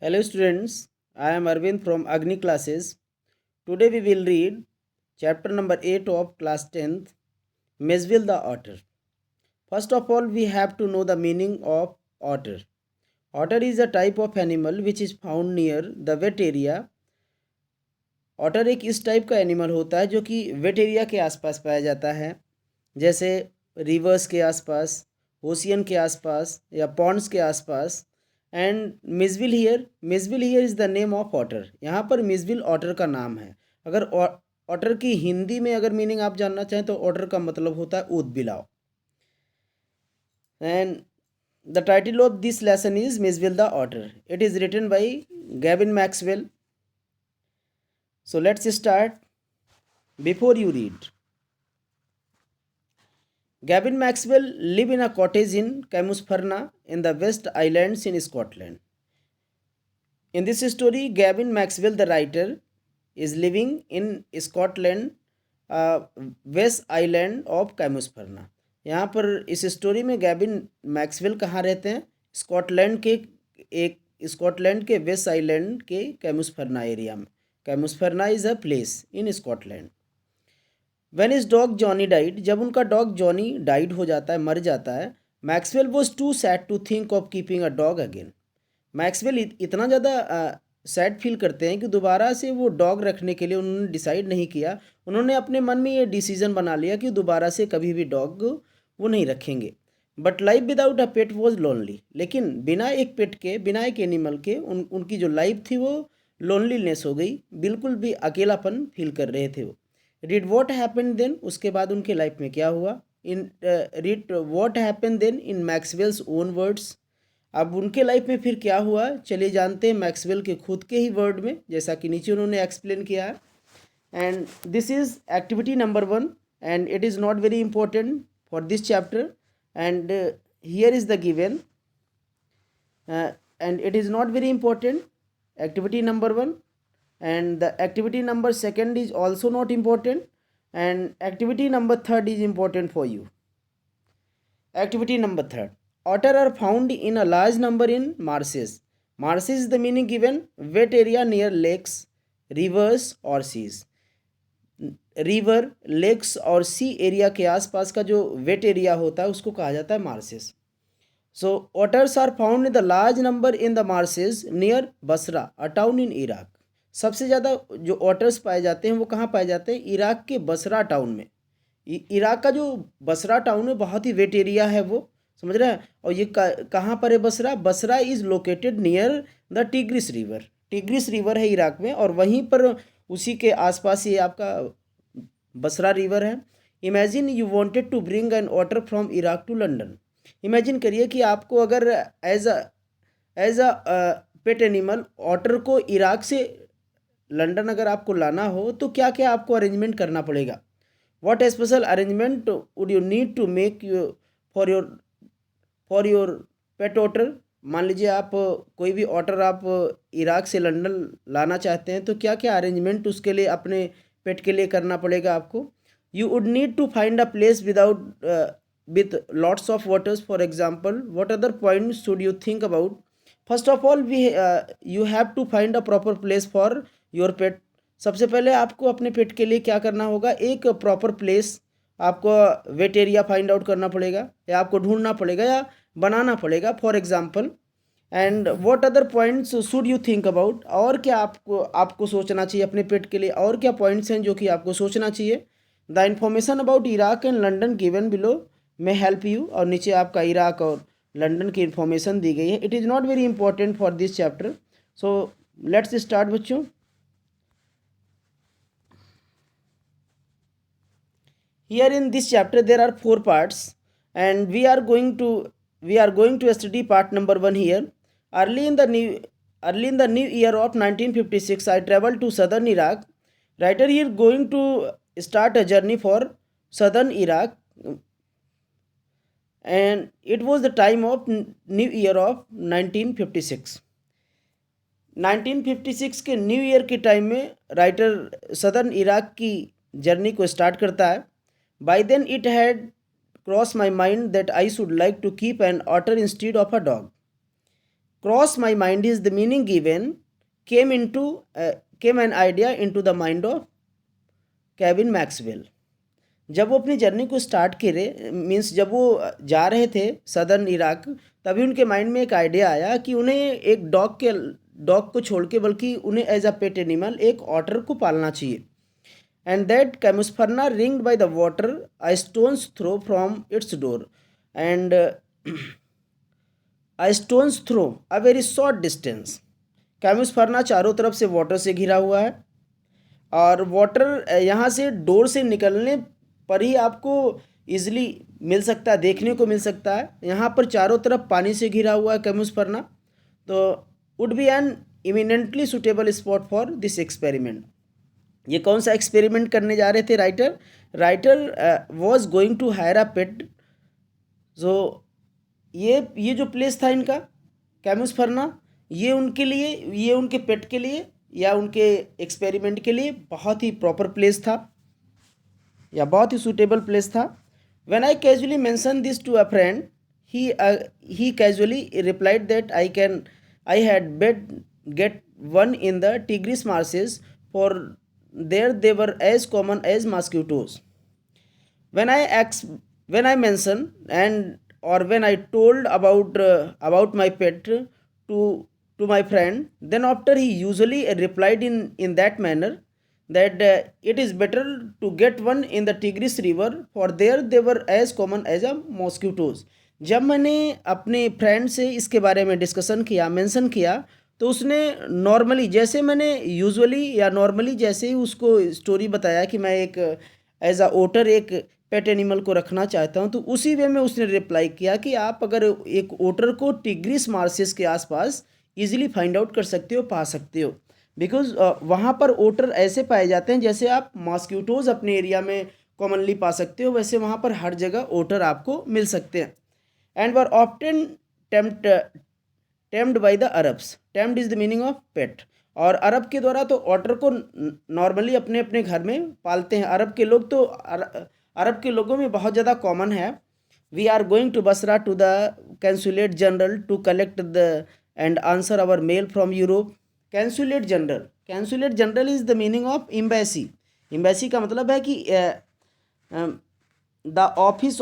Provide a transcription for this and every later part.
Hello students, I am Arvind from Agni classes. Today we will read chapter number 8 of class 10th, Mesville the Otter. First of all, we have to know the meaning of otter. Otter is a type of animal which is found near the wet area. Otter एक इस type का animal होता है जो कि wait area के आसपास पाया जाता है, जैसे रिवर्स के आसपास, ओशियन के आसपास या पॉन्ड्स के आसपास. And Mijbil here is the name of otter. यहाँ पर मिजविल ऑटर का नाम है. अगर ऑटर की हिंदी में अगर मीनिंग आप जानना चाहें तो ऑटर का मतलब होता है ऊद बिलाव. And the title of this lesson is Mijbil the otter. It is written by Gavin Maxwell. So let's start. Before you read, Gavin Maxwell lived in a cottage in Camusferna in the West Islands in Scotland. In this story, Gavin Maxwell, the writer, is living in Scotland, West Island of Camusferna. यहाँ पर इस story में गैबिन Maxwell कहाँ रहते हैं? Scotland के waste island के Camusfearna area में. Camusfearna is a place in Scotland. When is dog Jonnie died, जब उनका डॉग जॉनी डाइड हो जाता है, मर जाता है, Maxwell was too sad to think of keeping a dog again. Maxwell इतना ज़्यादा सैड फील करते हैं कि दोबारा से वो डॉग रखने के लिए उन्होंने डिसाइड नहीं किया. उन्होंने अपने मन में ये डिसीजन बना लिया कि दोबारा से कभी भी डॉग वो नहीं रखेंगे. But life without a pet was lonely. लेकिन बिना एक पेट के, बिना एक एनिमल के उनकी जो लाइफ थी वो लोनलीनेस हो गई. बिल्कुल भी अकेलापन फील कर रहे थे वो. रीड वॉट हैपन देन, उसके बाद उनके लाइफ में क्या हुआ. Read what happen then in Maxwell's own words. अब उनके लाइफ में फिर क्या हुआ, चलिए जानते हैं मैक्सवेल के खुद के ही वर्ड में, जैसा कि नीचे उन्होंने एक्सप्लेन किया है. And this is activity number 1 and it is not very important for this chapter. And here is the given and it is not very important, activity number 1. And the activity number 2 is also not important, and activity number 3 is important for you. Activity number 3, otter are found in a large number in marshes. Marshes is the meaning given, wet area near lakes, rivers or seas. River, lakes और sea area के आसपास का जो wait area होता है उसको कहा जाता है marshes. So otters are found in the large number in the marshes near Basra, a town in Iraq. सबसे ज़्यादा जो ऑटर्स पाए जाते हैं वो कहाँ पाए जाते हैं? इराक के बसरा टाउन में. इराक का जो बसरा टाउन है बहुत ही वेट एरिया है वो, समझ रहे हैं. और ये कहाँ पर है Basra? Basra is located near the Tigris river. Tigris river है इराक में और वहीं पर उसी के आसपास ये आपका बसरा रिवर है. Imagine you wanted to bring an otter from Iraq to London. Imagine करिए कि आपको अगर as a pet animal otter को इराक से लंदन अगर आपको लाना हो तो क्या क्या आपको अरेंजमेंट करना पड़ेगा. What special arrangement would you need to make for your pet otter. मान लीजिए आप कोई भी ऑटर आप इराक से लंदन लाना चाहते हैं तो क्या क्या अरेंजमेंट उसके लिए अपने पेट के लिए करना पड़ेगा आपको. You would need to find a place without with lots of waters. For example, what other points should you think about? First of all, you have to find a proper place for your pet. सबसे पहले आपको अपने पेट के लिए क्या करना होगा, एक प्रॉपर प्लेस आपको वेट एरिया फाइंड आउट करना पड़ेगा या आपको ढूंढना पड़ेगा या बनाना पड़ेगा. For example, and what other points should you think about. और क्या आपको सोचना चाहिए अपने पेट के लिए, और क्या पॉइंट्स हैं जो कि आपको सोचना चाहिए. The information about Iraq and London given below में हेल्प यू. और नीचे आपका इराक और लंदन की इन्फॉर्मेशन दी गई है. It is not very important for this chapter. So let's start बच्चों. Here in this chapter there are 4 parts and we are going to study part number 1 here. Early in the new year of 1956 I travel to southern Iraq. Writer here going to start a journey for southern Iraq, and it was the time of new year of 1956. 1956 के new year के time में writer southern Iraq की journey को start करता है. By then it had cross my mind that I should like to keep an otter instead of a dog. Cross my mind is the meaning given came an idea into the mind of Kevin Maxwell. जब वो अपनी journey को start करे means जब वो जा रहे थे सदर्न इराक, तभी उनके माइंड में एक आइडिया आया कि उन्हें एक डॉग को छोड़ के बल्कि उन्हें एज अ पेट एनिमल एक ऑटर को पालना चाहिए। And that Camusfearna ringed by the water a stone's throw from its door and a stone's throw a very short distance. Camusfearna चारों तरफ से वाटर से घिरा हुआ है और वाटर यहाँ से डोर से निकलने पर ही आपको इजीली मिल सकता है, देखने को मिल सकता है। यहाँ पर चारों तरफ पानी से घिरा हुआ है कैमुस्फरना, तो would be an eminently suitable spot for this experiment. ये कौन सा एक्सपेरिमेंट करने जा रहे थे writer was going to hire a pet. जो ये जो प्लेस था इनका कैमुस्फरना, ये उनके लिए, ये उनके पेट के लिए या उनके एक्सपेरिमेंट के लिए बहुत ही प्रॉपर प्लेस था या बहुत ही सूटेबल प्लेस था। When I casually mention this to a friend he casually replied that I had better get one in the Tigris marshes for there they were as common as mosquitoes. when I mentioned and or when I told about my pet to my friend, then after he usually replied in that manner that it is better to get one in the Tigris river for there they were as common as a mosquitoes। जब मैंने अपने friend से इसके बारे में discussion किया, mention किया, तो उसने नॉर्मली जैसे मैंने यूजुअली या नॉर्मली जैसे ही उसको स्टोरी बताया कि मैं एक एज अ ओटर एक पेट एनिमल को रखना चाहता हूँ, तो उसी वे में उसने रिप्लाई किया कि आप अगर एक ओटर को टिग्रिस मार्शेस के आसपास इजीली फाइंड आउट कर सकते हो, पा सकते हो, बिकॉज वहाँ पर ओटर ऐसे पाए जाते हैं जैसे आप मॉस्किटोज अपने एरिया में कॉमनली पा सकते हो, वैसे वहाँ पर हर जगह ओटर आपको मिल सकते हैं। And were often tamed by the Arabs. Tamed is the meaning of pet. और अरब के द्वारा तो ऑटर को नॉर्मली अपने अपने घर में पालते हैं। अरब के लोग तो अरब के लोगों में बहुत ज़्यादा कॉमन है। We are going to Basra to the consulate general to collect the and answer our mail from Europe. Consulate general is the meaning of embassy. Embassy का मतलब है कि the office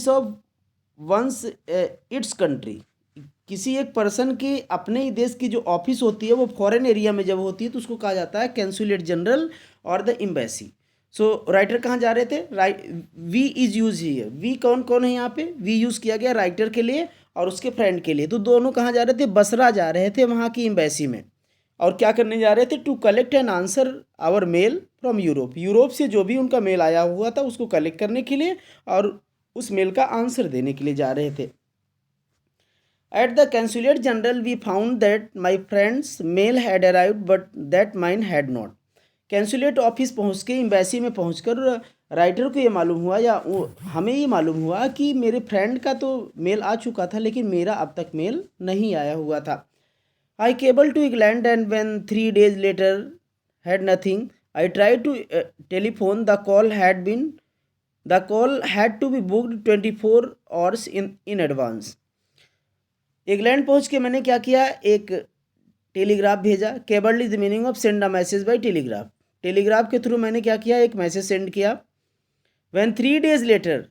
of one's its country. किसी एक person की अपने ही देश की जो ऑफिस होती है वो फॉरेन एरिया में जब होती है तो उसको कहा जाता है कंसुलेट जनरल और द एम्बेसी। सो राइटर कहाँ जा रहे थे? We is use here. We कौन कौन है यहाँ पे? वी यूज़ किया गया राइटर के लिए और उसके फ्रेंड के लिए। तो दोनों कहाँ जा रहे थे? बसरा जा रहे थे, वहाँ की एम्बेसी में। और क्या करने जा रहे थे? To collect an answer our mail from Europe. Europe से जो भी उनका मेल आया हुआ था उसको कलेक्ट करने के लिए और उस मेल का आंसर देने के लिए जा रहे थे। At the consulate general we found that my friend's mail had arrived but that mine had not। Consulate office पहुंच के, एम्बेसी में पहुंचकर राइटर को ये मालूम हुआ या हमें ये मालूम हुआ कि मेरे फ्रेंड का तो मेल आ चुका था लेकिन मेरा अब तक मेल नहीं आया हुआ था। I cable to England and when 3 days later had nothing I try to telephone. The call had to be booked 24 hours in advance. England पहुंच के मैंने क्या किया? एक टेलीग्राफ भेजा। Cable is the meaning of send a message by telegraph. Telegraph के through मैंने क्या किया? एक मैसेज सेंड किया। व्हेन 3 days लेटर,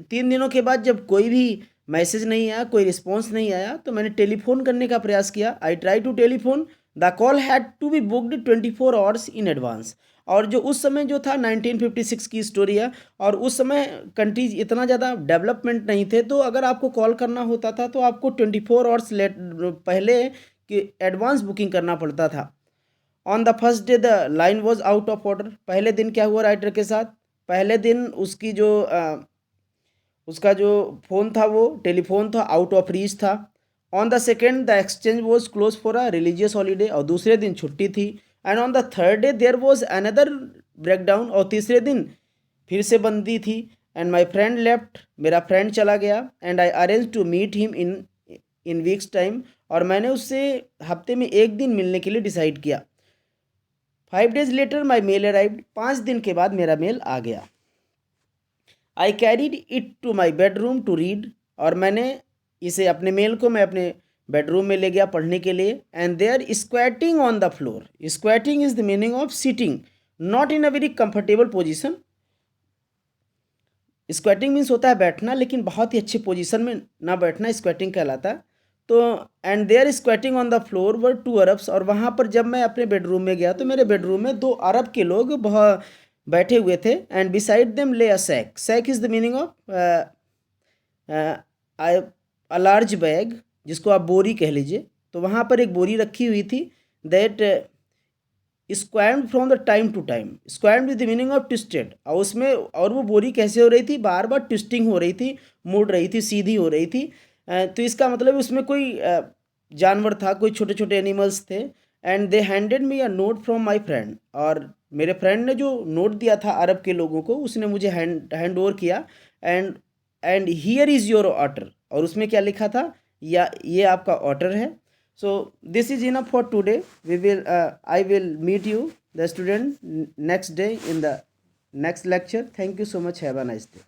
3 दिनों के बाद जब कोई भी मैसेज नहीं आया, कोई रिस्पॉन्स नहीं आया, तो मैंने टेलीफोन करने का प्रयास किया। I try to telephone. The call had to be booked 24 hours in advance. और जो उस समय जो था 1956 की स्टोरी है और उस समय कंट्रीज इतना ज़्यादा डेवलपमेंट नहीं थे, तो अगर आपको कॉल करना होता था तो आपको 24 hours पहले कि एडवांस बुकिंग करना पड़ता था। On the first day the line was out of order. पहले दिन क्या हुआ राइटर के साथ? पहले दिन उसकी जो उसका जो फ़ोन था वो टेलीफोन था, आउट ऑफ रीच था। On the second the exchange was close for a religious holiday. और दूसरे दिन छुट्टी थी। And on the third day there was another breakdown. और तीसरे दिन फिर से बंदी थी। And my friend left. मेरा फ्रेंड चला गया। And I arrange to meet him in weeks time. और मैंने उससे हफ्ते में 1 दिन मिलने के लिए डिसाइड किया। 5 days later my mail arrived. 5 दिन के बाद मेरा मेल आ गया। I carried it to my bedroom to read. और मैंने इसे अपने मेल को मैं अपने बेडरूम में ले गया पढ़ने के लिए, and they are squatting on the floor. Squatting is the meaning of sitting not in a very comfortable position. Squatting means होता है बैठना, लेकिन बहुत ही अच्छी पोजीशन में ना बैठना स्क्वेटिंग कहलाता है. तो and they are squatting on the floor were 2 Arabs. और वहाँ पर जब मैं अपने बेडरूम में गया तो मेरे बेडरूम में 2 अरब के लोग बहुत बैठे हुए थे. And beside them lay a sack. Sack is the meaning of a large bag, जिसको आप बोरी कह लीजिए. तो वहाँ पर एक बोरी रखी हुई थी. That squirmed from the time to time. Squirmed with the meaning of twisted. और उसमें, और वो बोरी कैसे हो रही थी, बार बार ट्विस्टिंग हो रही थी, मुड़ रही थी, सीधी हो रही थी. तो इसका मतलब उसमें कोई जानवर था, कोई छोटे छोटे एनिमल्स थे. And they handed me a note from my friend. और मेरे फ्रेंड ने जो नोट दिया था अरब के लोगों को, उसने मुझे हैंड ओवर किया. And here is your order. और उसमें क्या लिखा था, या ये आपका ऑर्डर है. So this is enough for today. I will meet you, the student, next day in the next lecture. Thank you so much. Have a nice day.